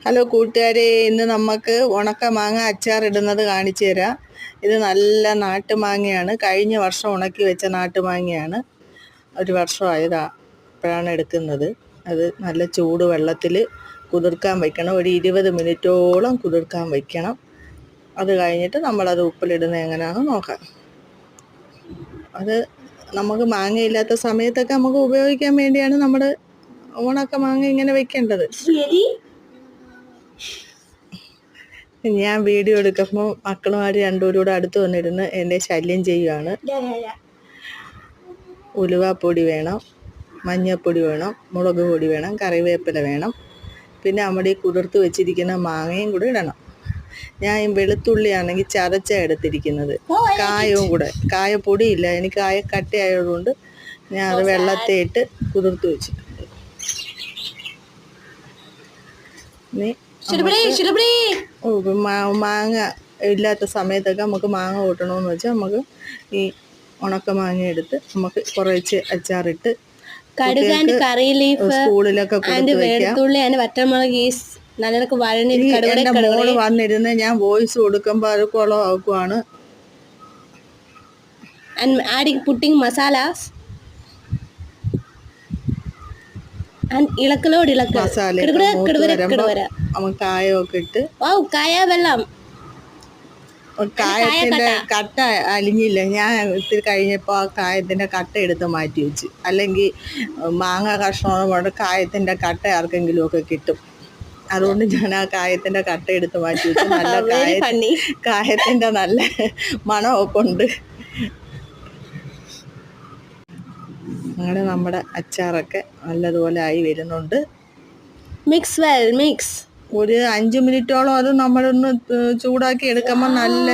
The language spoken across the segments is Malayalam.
ഹലോ കൂട്ടുകാരെ, ഇന്ന് നമുക്ക് ഉണക്ക മാങ്ങ അച്ചാറിടുന്നത് കാണിച്ചു തരാം. ഇത് നല്ല നാട്ടുമാങ്ങയാണ്. കഴിഞ്ഞ വർഷം ഉണക്കി വെച്ച നാട്ടുമാങ്ങയാണ്. ഒരു വർഷമായതാ ഇപ്പോഴാണ് എടുക്കുന്നത്. അത് നല്ല ചൂട് വെള്ളത്തിൽ കുതിർക്കാൻ വയ്ക്കണം. ഒരു 20 മിനിറ്റോളം കുതിർക്കാൻ വയ്ക്കണം. അത് കഴിഞ്ഞിട്ട് നമ്മളത് ഉപ്പിലിടുന്നത് എങ്ങനെയാണെന്ന് നോക്കാം. അത് നമുക്ക് മാങ്ങയില്ലാത്ത സമയത്തൊക്കെ നമുക്ക് ഉപയോഗിക്കാൻ വേണ്ടിയാണ് നമ്മൾ ഉണക്ക മാങ്ങ ഇങ്ങനെ വെക്കേണ്ടത്. ഞാൻ വീഡിയോ എടുക്കുമ്പോൾ മക്കളുമാർ രണ്ടുപേരും കൂടെ അടുത്ത് വന്നിരുന്ന് എന്നെ ശല്യം ചെയ്യുകയാണ്. ഉലുവാപ്പൊടി വേണം, മഞ്ഞൾപ്പൊടി വേണം, മുളക് പൊടി വേണം, കറിവേപ്പില വേണം, പിന്നെ നമ്മുടെ ഈ കുതിർത്ത് വെച്ചിരിക്കുന്ന മാങ്ങയും കൂടെ ഇടണം. ഞാൻ വെളുത്തുള്ളിയാണെങ്കിൽ ചതച്ചാണ് എടുത്തിരിക്കുന്നത്. കായവും കൂടെ, കായപ്പൊടിയില്ല, എനിക്ക് കായ കട്ടയായതുകൊണ്ട് ഞാൻ അത് വെള്ളത്തിൽ ഇട്ട് കുതിർത്ത് വെച്ചിട്ടുണ്ട്. മാങ്ങ ഇല്ലാത്ത സമയത്തൊക്കെ നമുക്ക് മാങ്ങ കൂട്ടണമെന്ന് വെച്ചാൽ നമുക്ക് ഈ ഉണക്ക മാങ്ങ എടുത്ത് നമുക്ക് കുറച്ച് അച്ചാറിട്ട് സ്കൂളിലൊക്കെ എന്റെ മോള് വന്നിരുന്ന് ഞാൻ വോയിസ് കൊടുക്കുമ്പോ അത് കുളമാക്കുവാണ്. കായമൊക്കെ ഇട്ട് വെള്ളം കായത്തിന്റെ കട്ട അലിഞ്ഞില്ല. ഞാൻ ഇത്തിരി കഴിഞ്ഞപ്പോൾ ആ കായത്തിന്റെ കട്ട എടുത്ത് മാറ്റി വെച്ച്. അല്ലെങ്കിൽ മാങ്ങ കഷ്ണം കായത്തിന്റെ കട്ട ആർക്കെങ്കിലും ഒക്കെ കിട്ടും. അതുകൊണ്ട് ഞാൻ ആ കായത്തിന്റെ കട്ട എടുത്ത് മാറ്റി വെച്ചു. നല്ല കായത്തിന്റെ നല്ല മണമൊക്കെ ഉണ്ട്. അങ്ങനെ നമ്മുടെ അച്ചാറൊക്കെ നല്ലതുപോലെ ആയി വരുന്നുണ്ട്. മിക്സ് ഒരു 5 മിനിറ്റോളം അത് നമ്മളൊന്ന് ചൂടാക്കി എടുക്കുമ്പോൾ നല്ല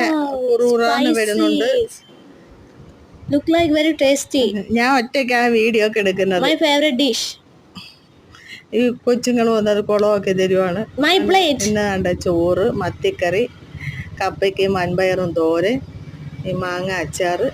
കുറുകുറാന്ന് വരുന്നുണ്ട്. ഞാൻ ഒറ്റയ്ക്കാണ് വീഡിയോ ഒക്കെ എടുക്കുന്നത്. ഈ കൊച്ചുങ്ങൾ വന്നത് കുളമൊക്കെ തരുവാണ്. ഇന്ന് കണ്ട ചോറ്, മത്തിക്കറി, കപ്പയ്ക്ക് മൺപയറും തോരൻ, ഈ മാങ്ങ അച്ചാറ്,